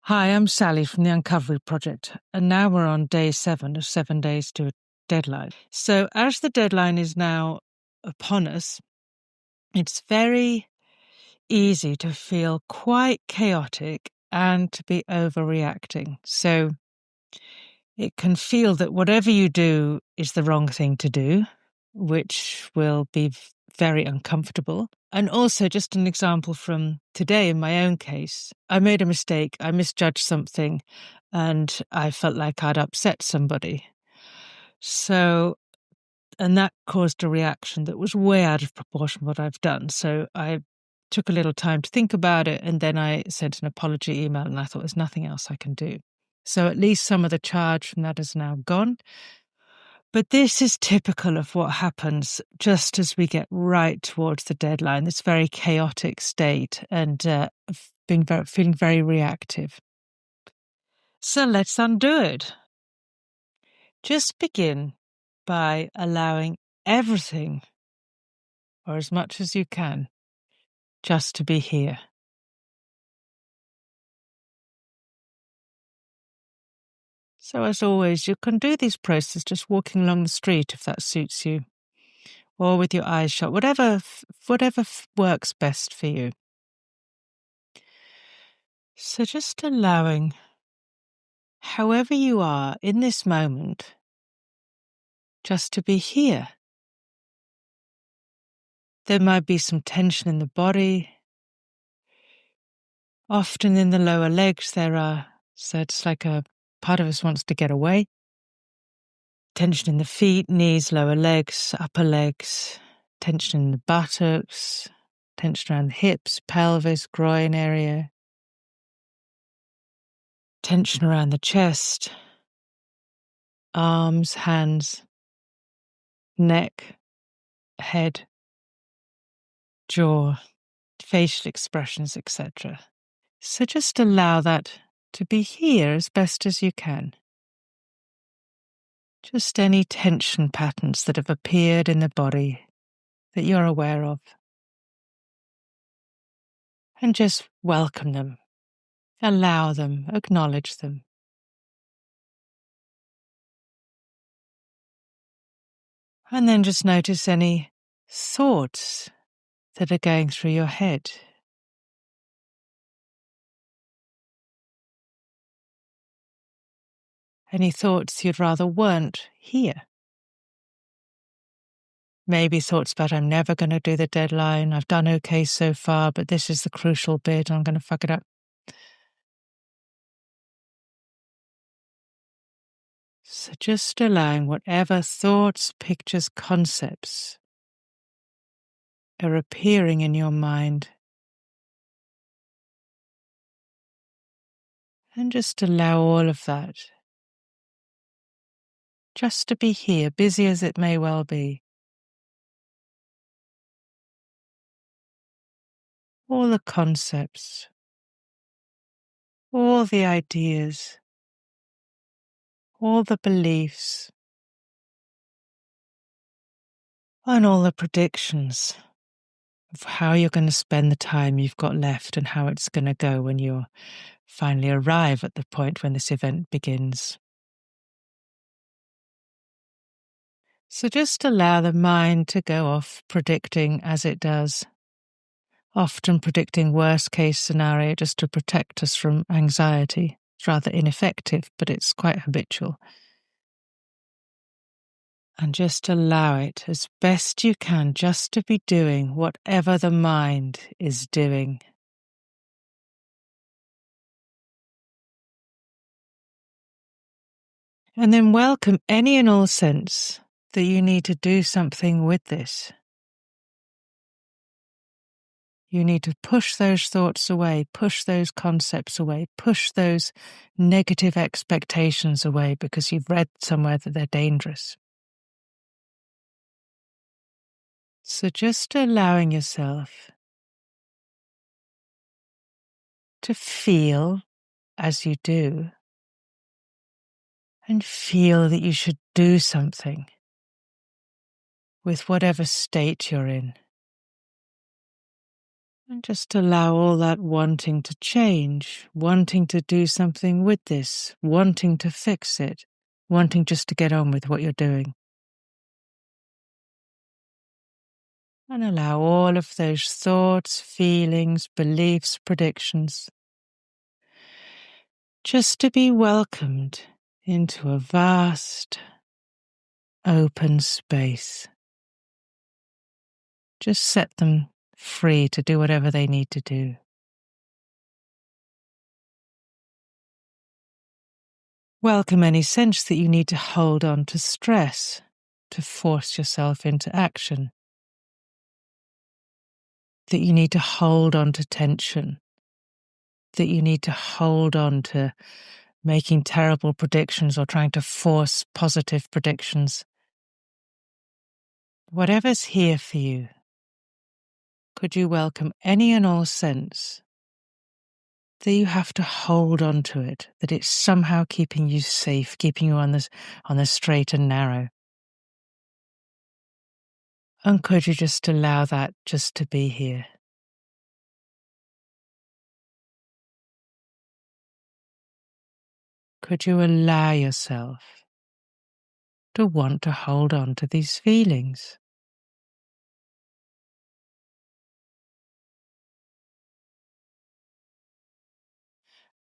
Hi, I'm Sally from the Uncovery Project, and now we're on day 7 of 7 days to a deadline. So as the deadline is now upon us, it's very easy to feel quite chaotic and to be overreacting. So it can feel that whatever you do is the wrong thing to do, which will be very uncomfortable. And also, just an example from today in my own case, I made a mistake, I misjudged something, and I felt like I'd upset somebody. So, and that caused a reaction that was way out of proportion to what I've done. So I took a little time to think about it, and then I sent an apology email, and I thought there's nothing else I can do. So at least some of the charge from that is now gone. But this is typical of what happens just as we get right towards the deadline, this very chaotic state and feeling very reactive. So let's undo it. Just begin by allowing everything, or as much as you can, just to be here. So as always, you can do these processes just walking along the street if that suits you, or with your eyes shut, whatever works best for you. So just allowing, however you are in this moment, just to be here. There might be some tension in the body. Often in the lower legs so it's like a part of us wants to get away. Tension in the feet, knees, lower legs, upper legs, tension in the buttocks, tension around the hips, pelvis, groin area, tension around the chest, arms, hands, neck, head, jaw, facial expressions, etc. So just allow that to be here as best as you can. Just any tension patterns that have appeared in the body that you're aware of. And just welcome them, allow them, acknowledge them. And then just notice any thoughts that are going through your head. Any thoughts you'd rather weren't here. Maybe thoughts about, I'm never going to do the deadline, I've done okay so far, but this is the crucial bit, I'm going to fuck it up. So just allowing whatever thoughts, pictures, concepts are appearing in your mind. And just allow all of that just to be here, busy as it may well be. All the concepts, all the ideas, all the beliefs, and all the predictions of how you're going to spend the time you've got left and how it's going to go when you finally arrive at the point when this event begins. So just allow the mind to go off predicting as it does, often predicting worst case scenario just to protect us from anxiety. It's rather ineffective, but it's quite habitual. And just allow it as best you can just to be doing whatever the mind is doing. And then welcome any and all sense that you need to do something with this. You need to push those thoughts away, push those concepts away, push those negative expectations away because you've read somewhere that they're dangerous. So just allowing yourself to feel as you do, and feel that you should do something with whatever state you're in. And just allow all that wanting to change, wanting to do something with this, wanting to fix it, wanting just to get on with what you're doing. And allow all of those thoughts, feelings, beliefs, predictions just to be welcomed into a vast, open space. Just set them free to do whatever they need to do. Welcome any sense that you need to hold on to stress, to force yourself into action, that you need to hold on to tension, that you need to hold on to making terrible predictions or trying to force positive predictions. Whatever's here for you, could you welcome any and all sense that you have to hold on to it, that it's somehow keeping you safe, keeping you on the straight and narrow? And could you just allow that just to be here? Could you allow yourself to want to hold on to these feelings?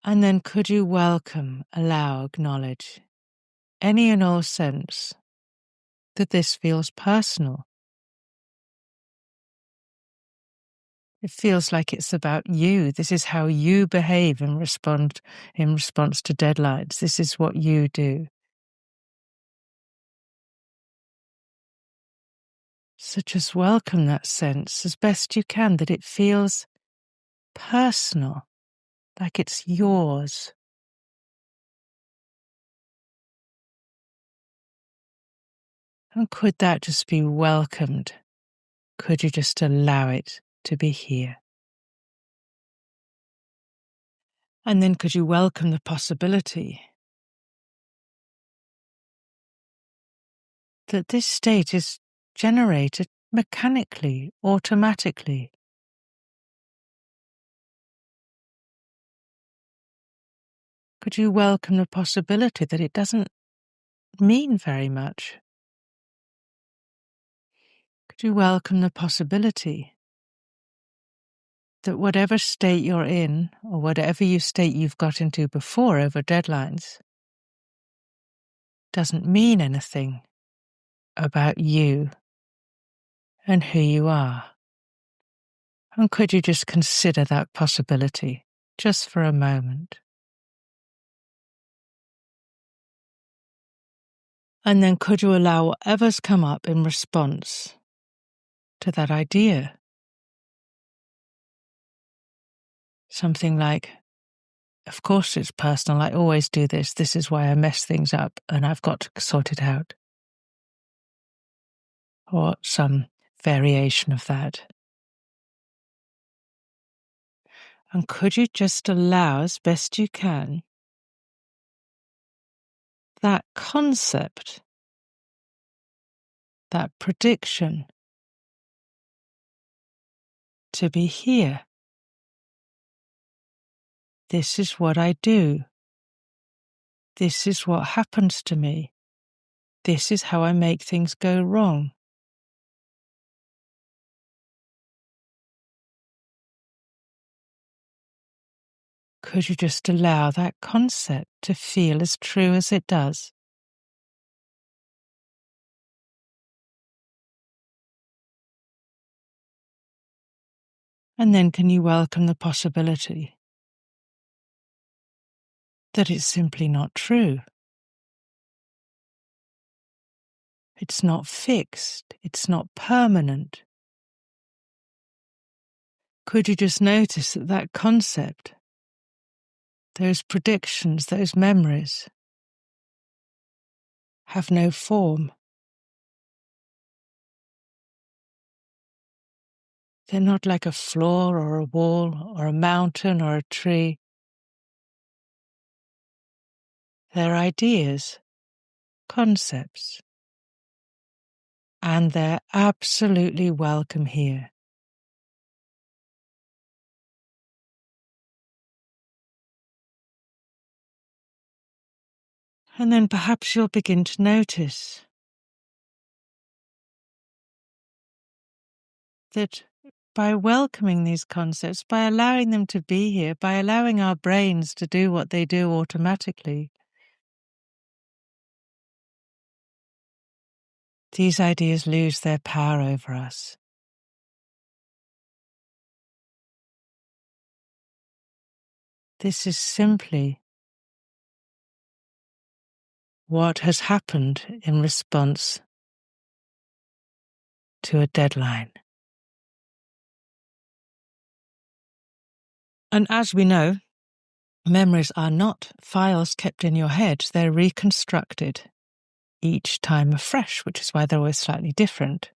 And then could you welcome, allow, acknowledge any and all sense that this feels personal? It feels like it's about you. This is how you behave and respond in response to deadlines. This is what you do. So just welcome that sense as best you can, that it feels personal, like it's yours. And could that just be welcomed? Could you just allow it to be here? And then could you welcome the possibility that this state is generated mechanically, automatically? Could you welcome the possibility that it doesn't mean very much? Could you welcome the possibility that whatever state you're in, or whatever state you've got into before over deadlines, doesn't mean anything about you and who you are? And could you just consider that possibility just for a moment? And then could you allow whatever's come up in response to that idea? Something like, of course it's personal, I always do this, this is why I mess things up and I've got to sort it out. Or some variation of that. And could you just allow, as best you can, that concept, that prediction, to be here? This is what I do. This is what happens to me. This is how I make things go wrong. Could you just allow that concept to feel as true as it does? And then can you welcome the possibility that it's simply not true? It's not fixed. It's not permanent. Could you just notice that that concept, those predictions, those memories, have no form? They're not like a floor or a wall or a mountain or a tree. They're ideas, concepts, and they're absolutely welcome here. And then perhaps you'll begin to notice that by welcoming these concepts, by allowing them to be here, by allowing our brains to do what they do automatically, these ideas lose their power over us. This is simply what has happened in response to a deadline. And as we know, memories are not files kept in your head, they're reconstructed each time afresh, which is why they're always slightly different.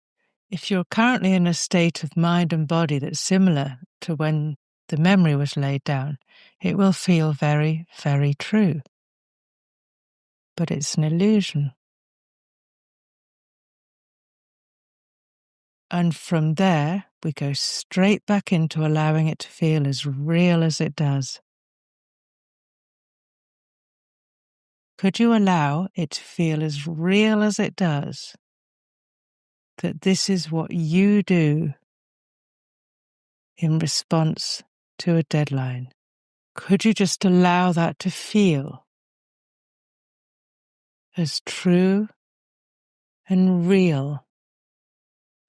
If you're currently in a state of mind and body that's similar to when the memory was laid down, it will feel very, very true. But it's an illusion. And from there, we go straight back into allowing it to feel as real as it does. Could you allow it to feel as real as it does? That this is what you do in response to a deadline. Could you just allow that to feel as true and real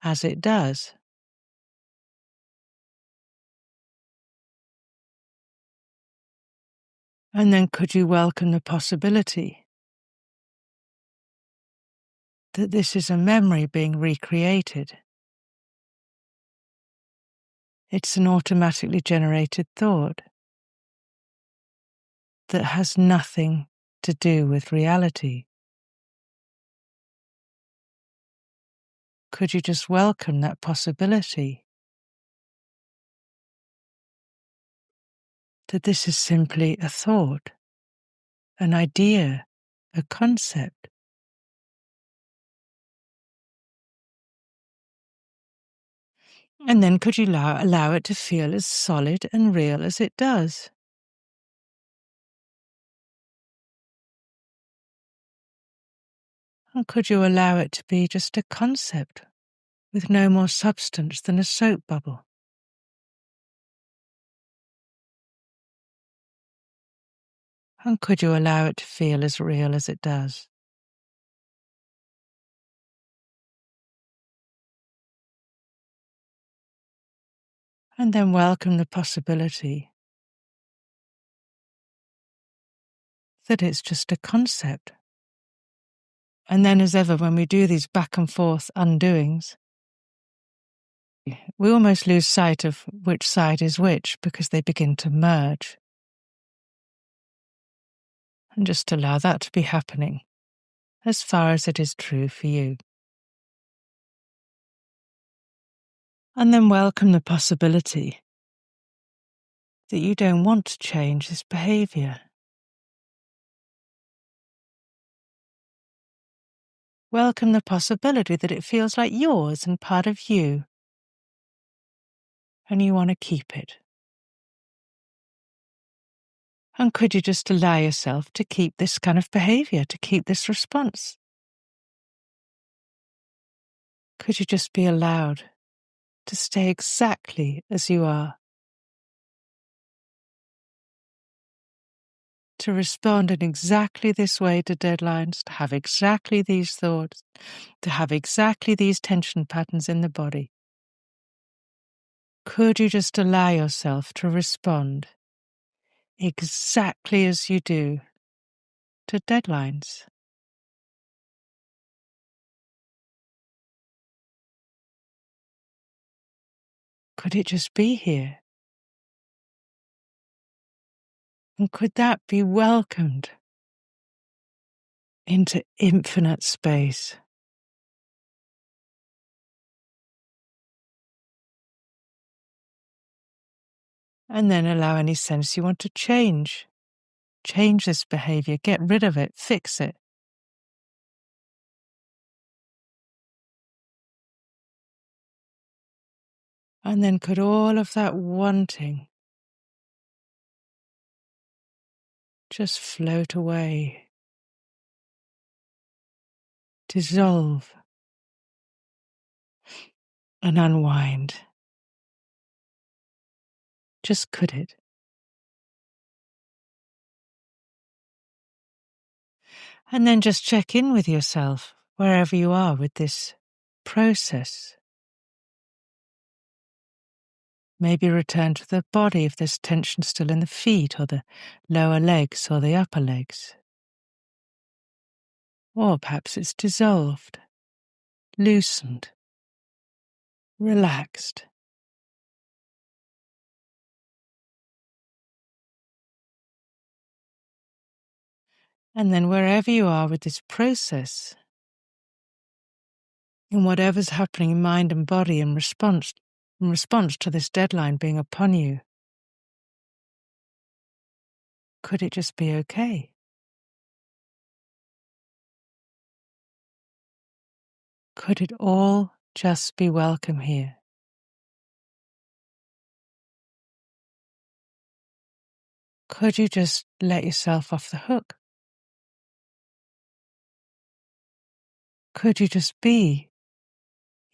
as it does? And then could you welcome the possibility that this is a memory being recreated? It's an automatically generated thought that has nothing to do with reality. Could you just welcome that possibility that this is simply a thought, an idea, a concept? And then could you allow it to feel as solid and real as it does? And could you allow it to be just a concept with no more substance than a soap bubble? And could you allow it to feel as real as it does? And then welcome the possibility that it's just a concept. And then, as ever, when we do these back and forth undoings, we almost lose sight of which side is which because they begin to merge. And just allow that to be happening as far as it is true for you. And then welcome the possibility that you don't want to change this behavior. Welcome the possibility that it feels like yours and part of you, and you want to keep it. And could you just allow yourself to keep this kind of behavior, to keep this response? Could you just be allowed to stay exactly as you are? To respond in exactly this way to deadlines, to have exactly these thoughts, to have exactly these tension patterns in the body. Could you just allow yourself to respond exactly as you do to deadlines? Could it just be here? And could that be welcomed into infinite space? And then allow any sense you want to change. Change this behavior, get rid of it, fix it. And then could all of that wanting just float away dissolve and unwind. Just could it? And then just check in with yourself wherever you are with this process. Maybe return to the body if there's tension still in the feet or the lower legs or the upper legs. Or perhaps it's dissolved, loosened, relaxed. And then wherever you are with this process, in whatever's happening in mind and body in response to this deadline being upon you, could it just be okay? Could it all just be welcome here? Could you just let yourself off the hook? Could you just be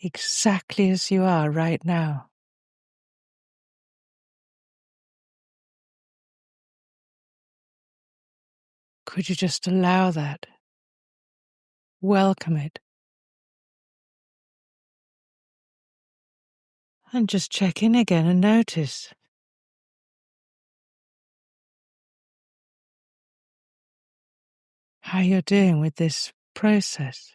exactly as you are right now? Could you just allow that? Welcome it. And just check in again and notice how you're doing with this process.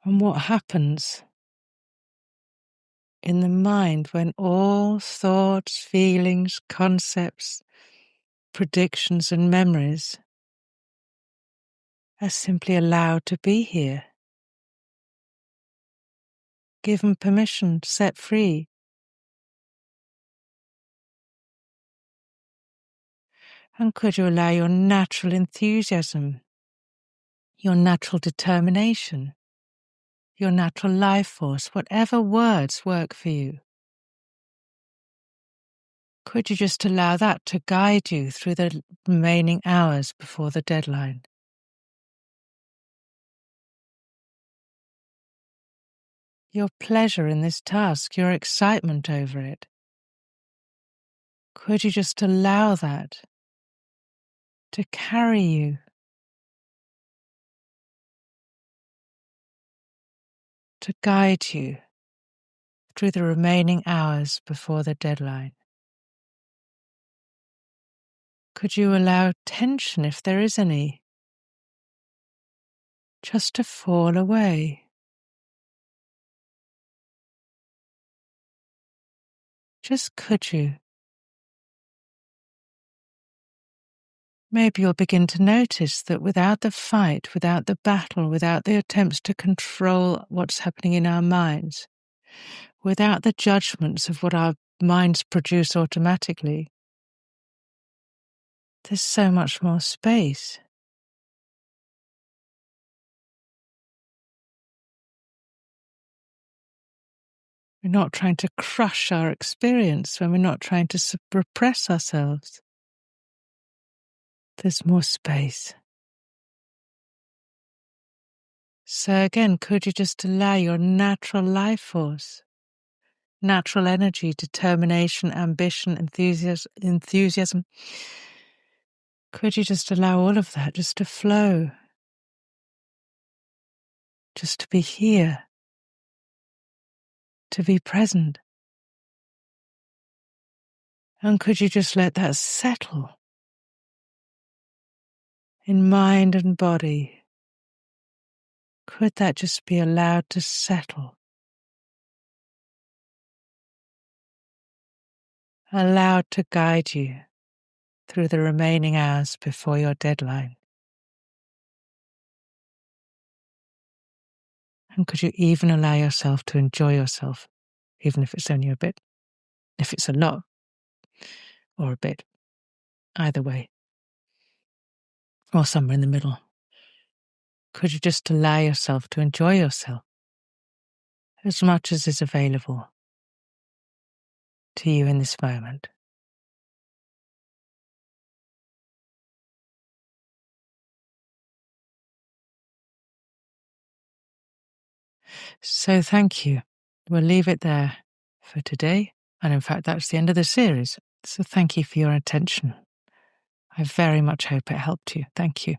And what happens in the mind when all thoughts, feelings, concepts, predictions and memories are simply allowed to be here. Given permission, set free. And could you allow your natural enthusiasm, your natural determination, your natural life force, whatever words work for you, could you just allow that to guide you through the remaining hours before the deadline? Your pleasure in this task, your excitement over it. Could you just allow that to carry you, to guide you through the remaining hours before the deadline? Could you allow tension, if there is any, just to fall away? Just could you? Maybe you'll begin to notice that without the fight, without the battle, without the attempts to control what's happening in our minds, without the judgments of what our minds produce automatically, there's so much more space. We're not trying to crush our experience when we're not trying to repress ourselves. There's more space. So again, could you just allow your natural life force, natural energy, determination, ambition, enthusiasm, could you just allow all of that just to flow, just to be here, to be present? And could you just let that settle in mind and body? Could that just be allowed to settle? Allowed to guide you through the remaining hours before your deadline? And could you even allow yourself to enjoy yourself, even if it's only a bit, if it's a lot or a bit, either way, or somewhere in the middle? Could you just allow yourself to enjoy yourself as much as is available to you in this moment? So thank you. We'll leave it there for today. And in fact, that's the end of the series. So thank you for your attention. I very much hope it helped you. Thank you.